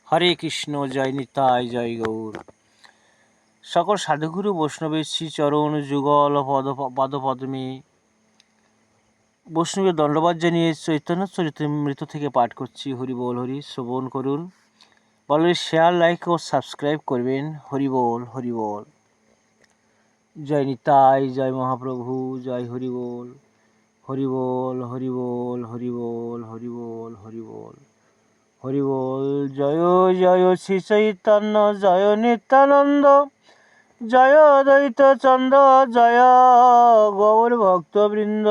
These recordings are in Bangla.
হরে কৃষ্ণ, জয় নিতাই, জয় গৌর। সকল সাধুগুরু বৈষ্ণবের শ্রী চরণ যুগল পাদপদ্মে বৈষ্ণবের দণ্ডবাদ জানিয়ে চৈতন্য চরিতামৃত থেকে পাঠ করছি। হরি বল, হরি শ্রবণ করুন, বলে শেয়ার, লাইক ও সাবস্ক্রাইব করবেন। হরি বল, হরি বল। জয় নিতাই, জয় মহাপ্রভু, জয় হরি বল, হরি বল, হরি বল, হরি বল, হরি বল, হরি বল, হরি বল। জয় জয় শ্রী চৈতন্য, জয় নিত্যানন্দ, জয় দ্বৈত চন্দ্র, জয় গৌর ভক্তবৃন্দ।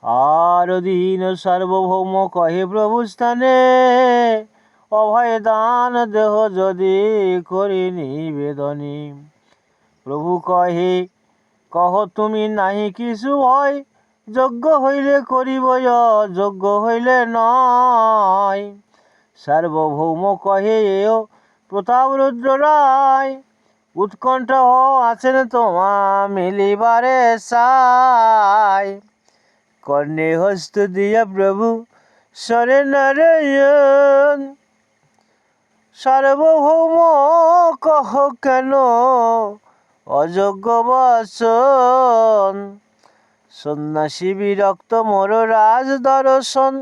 আর দীন সার্বভৌম কহে প্রভু স্থানে, অভয় দান দেহ যদি করি নিবেদনী। প্রভু কহে কহ তুমি নাহি কিছু ভয়, যোগ্য হইলে করিব, যোগ্য হইলে নয়। সার্বভৌম কহে এও প্রতাপ রুদ্র রায়, উৎকণ্ঠ আছেন তোমা মিলিবারে সাই। কর্ণে হস্ত দিয়া প্রভু সরে নারায়ণ, সার্বভৌম কহ কেন অযোগ্য বচন। সন্ন্যাসী বিরক্ত মোর রাজ দর্শন,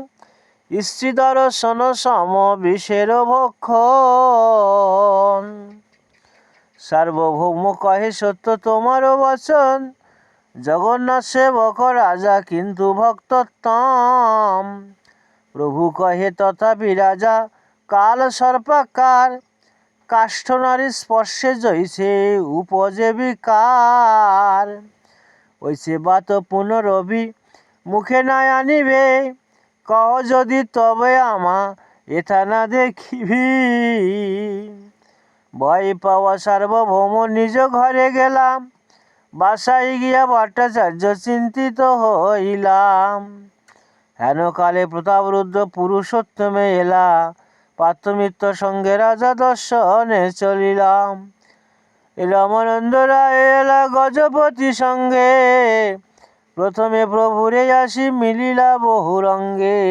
স্ত্রী দর্শন সম বিষের ভক্ষণ। সার্বভৌম কহে সত্য তোমার বচন, জগন্নাথ সেবক রাজা কিন্তু ভক্তোত্তম। প্রভু কহে তথাপি রাজা কাল সর্পাকার, কাষ্ঠ নারী স্পর্শে জৈছে উপজে বিকার। ওইছে বাত পুনরবি মুখে না আনিবে, কহ যদি তবে আমা এথা না দেখিবি। ভয় পাওয়া সার্বভৌম নিজ ঘরে গেলাম, বাসায় গিয়া ভট্টাচার্য চিন্তিত হইলাম। হেন কালে প্রতাপ রুদ্র পুরুষোত্তমে এলা, পাত্রমিত্র সঙ্গে রাজা দর্শনে চলিলাম। রামানন্দ রায় এলা গজপতি সঙ্গে, প্রথমে প্রভুরে আসি মিলিলা বহু রঙ্গে।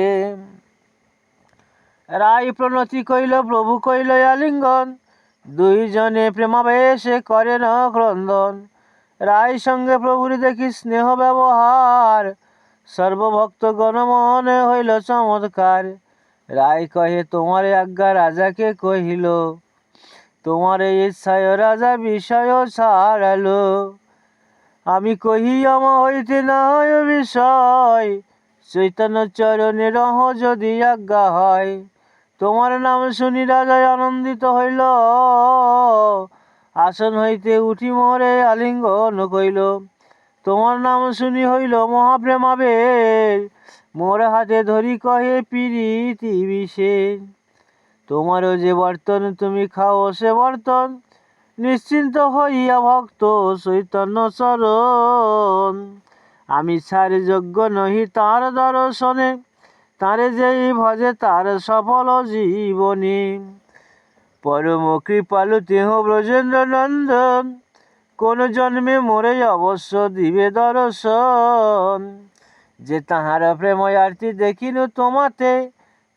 রায় প্রণতি কইল, প্রভু কইল আলিঙ্গন, দুইজনে প্রেমাবেশে করেন ক্রন্দন। রায় সঙ্গে প্রভুর দেখি স্নেহ ব্যবহার, সর্বভক্ত গণমনে হইল চমৎকার। রায় কহে তোমার আজ্ঞা রাজাকে কহিল, তোমার ইচ্ছায় রাজা বিষয় ছাড়ালো। আমি কহি আমা হইতে না হয় বিষয়, চৈতন্য চরণে রহ যদি আজ্ঞা হয়। তোমার নাম শুনি রাজা আনন্দিত হইল, আসন হইতে উঠি মোরে আলিঙ্গন কইল। তোমার নাম শুনি হইল মহাপ্রেমাবেশ, মোর হাতে ধরি কহে প্রীতি বিশেষ। তোমারও যে বর্তন তুমি খাও সে বর্তন, নিশ্চিন্ত হইয়া ভক্ত চৈতন্য চরণ। আমি ছাড় যোগ্য নহি তার দর্শনে, তারে যেই ভজে তার সফল জীবনী। পরম কৃপালু তেহ ব্রজেন্দ্র নন্দন, কোন জন্মে মোরে অবশ্য দিবে দর্শন। যে তাহার প্রেময়ার্থী দেখিনু তোমাতে,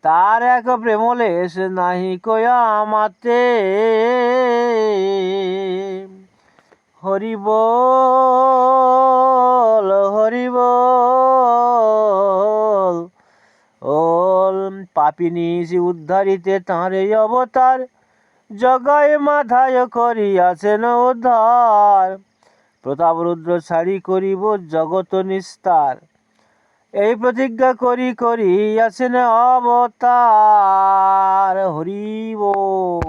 তার এক প্রেমলেশ নাহি কয়া আমাতে। হরি বল, হরি বল। ওল পাপিনী উদ্ধারিতে তাঁরে অবতার, জগায় মাথায় করিয়াছেন উদ্ধার। প্রতাপ রুদ্র ছাড়ি করিব জগত নিস্তার, এই প্রতিজ্ঞা করি করিয়াছেন অবতার। হরি বল।